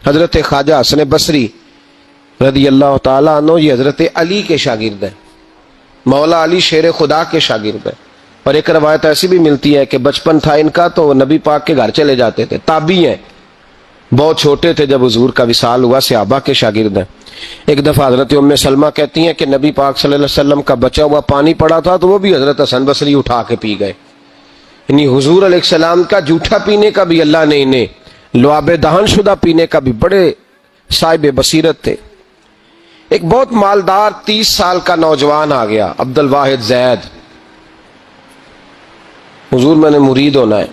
حضرت خواجہ حسن بصری رضی اللہ تعالیٰ عنہ یہ حضرت علی کے شاگرد ہیں، مولا علی شیر خدا کے شاگرد ہیں. اور ایک روایت ایسی بھی ملتی ہے کہ بچپن تھا ان کا تو نبی پاک کے گھر چلے جاتے تھے. تابعی ہیں، بہت چھوٹے تھے جب حضور کا وصال ہوا، صحابہ کے شاگرد ہیں. ایک دفعہ حضرت ام سلمہ کہتی ہیں کہ نبی پاک صلی اللہ علیہ وسلم کا بچا ہوا پانی پڑا تھا تو وہ بھی حضرت حسن بصری اٹھا کے پی گئے. یعنی حضور علیہ السلام کا جھوٹا پینے کا بھی اللہ نے انہیں، لعاب دہن شدہ پینے کا بھی، بڑے صاحب بصیرت تھے. ایک بہت مالدار 30 سال کا نوجوان آ گیا، عبد الواحد زید. حضور میں نے مرید ہونا ہے.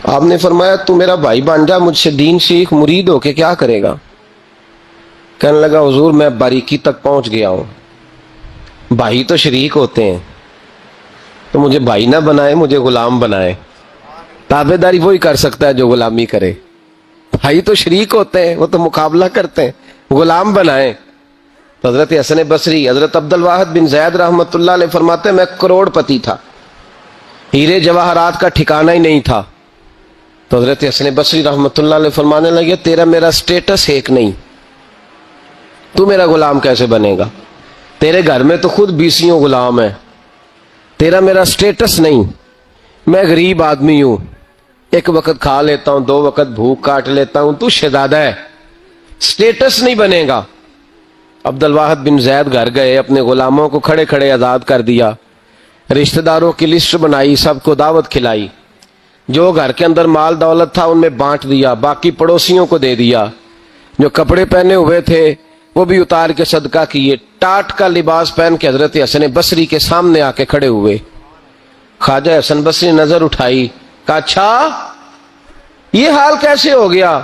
آپ نے فرمایا تو میرا بھائی بن جا، مجھ سے دین سیکھ، مرید ہو کے کیا کرے گا؟ کہنے لگا حضور میں باریکی تک پہنچ گیا ہوں، بھائی تو شریک ہوتے ہیں، تو مجھے بھائی نہ بنائے، مجھے غلام بنائے. تابع داری وہی کر سکتا ہے جو غلامی کرے. بھائی تو شریک ہوتے ہیں، وہ تو مقابلہ کرتے ہیں، غلام بنائے. تو حضرت حسن بصری، حضرت عبد الواحد بن زید رحمۃ اللہ علیہ فرماتے ہیں میں کروڑ پتی تھا، ہیرے جواہرات کا ٹھکانہ ہی نہیں تھا. تو حضرت حسن بصری رحمۃ اللہ علیہ فرمانے لگے تیرا میرا سٹیٹس ایک نہیں، تو میرا غلام کیسے بنے گا؟ تیرے گھر میں تو خود 20 غلام ہیں، تیرا میرا سٹیٹس نہیں. میں غریب آدمی ہوں، ایک وقت کھا لیتا ہوں، 2 وقت بھوک کاٹ لیتا ہوں، تو شہزادہ ہے، سٹیٹس نہیں بنے گا. عبد الواحد بن زید گھر گئے، اپنے غلاموں کو کھڑے کھڑے آزاد کر دیا، رشتہ داروں کی لسٹ بنائی، سب کو دعوت کھلائی، جو گھر کے اندر مال دولت تھا ان میں بانٹ دیا، باقی پڑوسیوں کو دے دیا. جو کپڑے پہنے ہوئے تھے وہ بھی اتار کے صدقہ کیے. ٹاٹ کا لباس پہن کے حضرت حسن بصری کے سامنے آ کے کھڑے ہوئے. خواجہ حسن بصری نظر اٹھائی، کہا اچھا یہ حال کیسے ہو گیا؟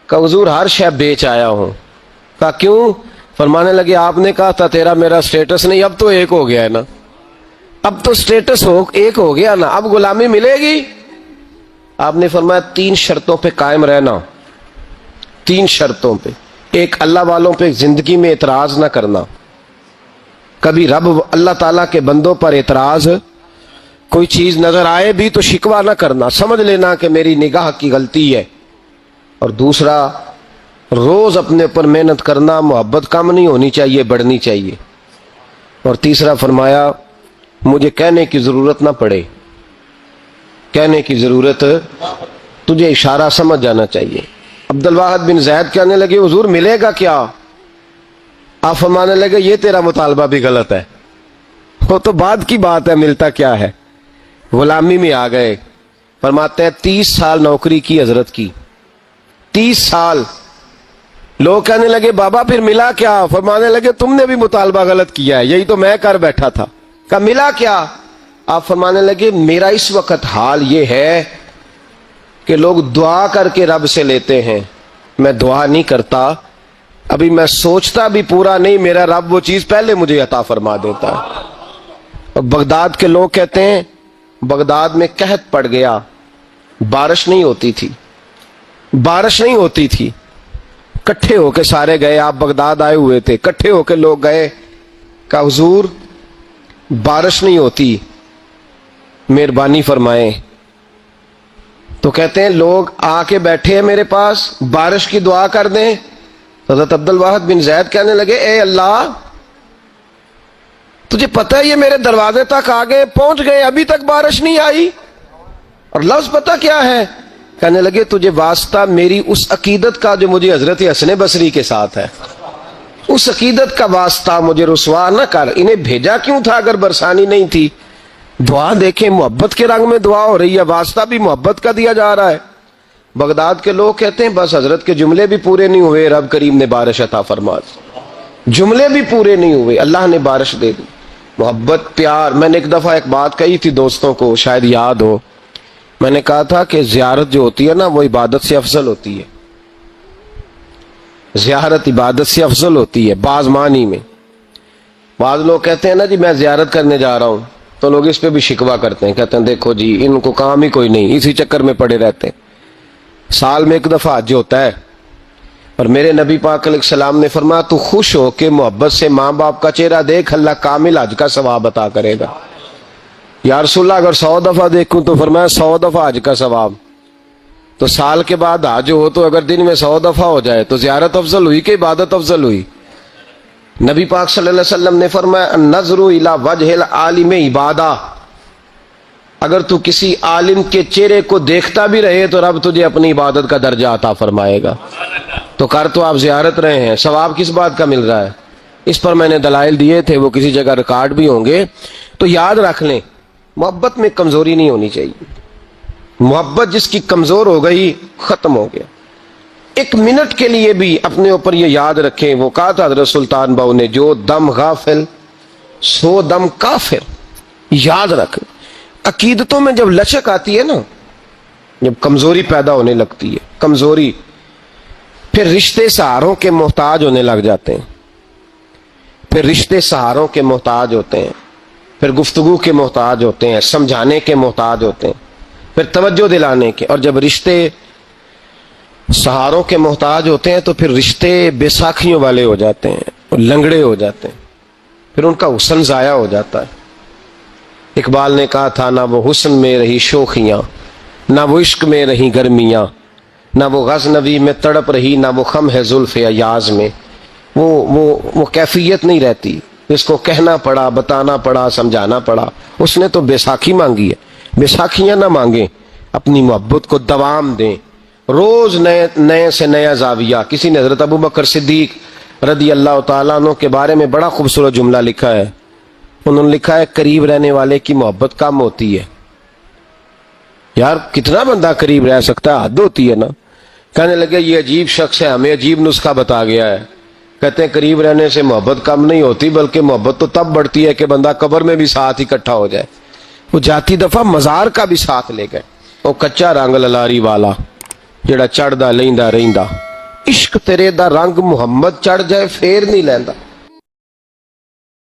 کہا حضور ہر شے بیچ آیا ہوں. کہا کیوں؟ فرمانے لگے آپ نے کہا تھا تیرا میرا سٹیٹس نہیں، اب تو ایک ہو گیا ہے نا، اب تو سٹیٹس ایک ہو گیا نا، اب غلامی ملے گی. آپ نے فرمایا 3 شرطوں پہ قائم رہنا، 3 شرطوں پہ. ایک، اللہ والوں پہ زندگی میں اعتراض نہ کرنا، کبھی رب اللہ تعالیٰ کے بندوں پر اعتراض، کوئی چیز نظر آئے بھی تو شکوہ نہ کرنا، سمجھ لینا کہ میری نگاہ کی غلطی ہے. اور دوسرا، روز اپنے اوپر محنت کرنا، محبت کم نہیں ہونی چاہیے، بڑھنی چاہیے. اور تیسرا فرمایا مجھے کہنے کی ضرورت نہ پڑے، کہنے کی ضرورت، تجھے اشارہ سمجھ جانا چاہیے. عبد الواحد بن زید کہنے لگے حضور ملے گا کیا؟ آپ فرمانے لگے یہ تیرا مطالبہ بھی غلط ہے، وہ تو بعد کی بات ہے، ملتا کیا ہے. غلامی میں آ گئے. فرماتے ہیں 30 سال نوکری کی حضرت کی، 30 سال. لوگ کہنے لگے بابا پھر ملا کیا؟ فرمانے لگے تم نے بھی مطالبہ غلط کیا ہے، یہی تو میں کر بیٹھا تھا. کہا ملا کیا؟ آپ فرمانے لگے میرا اس وقت حال یہ ہے کہ لوگ دعا کر کے رب سے لیتے ہیں، میں دعا نہیں کرتا، ابھی میں سوچتا بھی پورا نہیں، میرا رب وہ چیز پہلے مجھے عطا فرما دیتا ہے. اور بغداد کے لوگ کہتے ہیں بغداد میں قحط پڑ گیا، بارش نہیں ہوتی تھی، بارش نہیں ہوتی تھی. کٹھے ہو کے سارے گئے، آپ بغداد آئے ہوئے تھے، کٹھے ہو کے لوگ گئے، کہا حضور بارش نہیں ہوتی، مہربانی فرمائیں. تو کہتے ہیں لوگ آ کے بیٹھے ہیں میرے پاس، بارش کی دعا کر دیں. حضرت عبد الواحد بن زید کہنے لگے اے اللہ تجھے پتہ ہے یہ میرے دروازے تک آ گئے، پہنچ گئے، ابھی تک بارش نہیں آئی، اور لفظ پتہ کیا ہے؟ کہنے لگے تجھے واسطہ میری اس عقیدت کا جو مجھے حضرت حسن بصری کے ساتھ ہے، اس عقیدت کا واسطہ، مجھے رسوا نہ کر. انہیں بھیجا کیوں تھا اگر برسانی نہیں تھی؟ دعا دیکھیں، محبت کے رنگ میں دعا ہو رہی ہے، واسطہ بھی محبت کا دیا جا رہا ہے. بغداد کے لوگ کہتے ہیں بس حضرت کے جملے بھی پورے نہیں ہوئے، رب کریم نے بارش عطا فرما دی، جملے بھی پورے نہیں ہوئے، اللہ نے بارش دے دی. محبت، پیار. میں نے ایک دفعہ ایک بات کہی تھی دوستوں کو، شاید یاد ہو، میں نے کہا تھا کہ زیارت جو ہوتی ہے نا وہ عبادت سے افضل ہوتی ہے، زیارت عبادت سے افضل ہوتی ہے بعض معنی میں. بعض لوگ کہتے ہیں نا جی میں زیارت کرنے جا رہا ہوں، تو لوگ اس پہ بھی شکوہ کرتے ہیں، کہتے ہیں دیکھو جی ان کو کام ہی کوئی نہیں، اسی چکر میں پڑے رہتے ہیں. سال میں ایک دفعہ حج ہوتا ہے، اور میرے نبی پاک علیہ السلام نے فرمایا تو خوش ہو کے محبت سے ماں باپ کا چہرہ دیکھ، اللہ کامل حج کا ثواب عطا کرے گا. یا رسول اللہ اگر 100 دفعہ دیکھوں تو فرمایا 100 دفعہ حج کا ثواب. تو سال کے بعد حج ہو تو اگر دن میں 100 دفعہ ہو جائے تو زیارت افضل ہوئی کہ عبادت افضل ہوئی؟ نبی پاک صلی اللہ علیہ وسلم نے فرمایا النظر الی وجہ العالم عبادہ، اگر تو کسی عالم کے چہرے کو دیکھتا بھی رہے تو رب تجھے اپنی عبادت کا درجہ عطا فرمائے گا۔ تو کر تو آپ زیارت رہے ہیں، ثواب کس بات کا مل رہا ہے؟ اس پر میں نے دلائل دیے تھے، وہ کسی جگہ ریکارڈ بھی ہوں گے، تو یاد رکھ لیں محبت میں کمزوری نہیں ہونی چاہیے۔ محبت جس کی کمزور ہو گئی ختم ہو گیا۔ ایک منٹ کے لیے بھی اپنے اوپر یہ یاد رکھیں، وہ کہا تھا حضرت سلطان باؤ نے، جو دم غافل سو دم کافر۔ یاد رکھیں عقیدتوں میں جب لچک آتی ہے نا، جب کمزوری پیدا ہونے لگتی ہے، کمزوری، پھر رشتے سہاروں کے محتاج ہونے لگ جاتے ہیں، پھر رشتے سہاروں کے محتاج ہوتے ہیں، پھر گفتگو کے محتاج ہوتے ہیں، سمجھانے کے محتاج ہوتے ہیں، پھر توجہ دلانے کے۔ اور جب رشتے سہاروں کے محتاج ہوتے ہیں تو پھر رشتے بیساکھیوں والے ہو جاتے ہیں اور لنگڑے ہو جاتے ہیں، پھر ان کا حسن ضائع ہو جاتا ہے۔ اقبال نے کہا تھا نہ وہ حسن میں رہی شوخیاں، نہ وہ عشق میں رہی گرمیاں، نہ وہ غزنوی میں تڑپ رہی، نہ وہ خم ہے زلف ایاز میں۔ وہ کیفیت نہیں رہتی، جس کو کہنا پڑا، بتانا پڑا، سمجھانا پڑا، اس نے تو بیساکھی مانگی ہے۔ بیساکھیاں نہ مانگیں، اپنی محبت کو دوام دیں، روز نئے سے نیا زاویہ۔ کسی نے حضرت ابو بکر صدیق رضی اللہ تعالیٰ عنہ کے بارے میں بڑا خوبصورت جملہ لکھا ہے، انہوں نے لکھا ہے قریب رہنے والے کی محبت کم ہوتی ہے۔ یار کتنا بندہ قریب رہ سکتا ہے، حد ہوتی ہے نا۔ کہنے لگے یہ عجیب شخص ہے، ہمیں عجیب نسخہ بتا گیا ہے۔ کہتے ہیں قریب رہنے سے محبت کم نہیں ہوتی، بلکہ محبت تو تب بڑھتی ہے کہ بندہ قبر میں بھی ساتھ اکٹھا ہو جائے۔ وہ جاتی دفعہ مزار کا بھی ساتھ لے گئے۔ وہ کچا رنگ للاری والا جڑا چڑھدا لیندا رہندا، عشق تیرے دا رنگ محمد چڑھ جائے پھر نہیں لیندا۔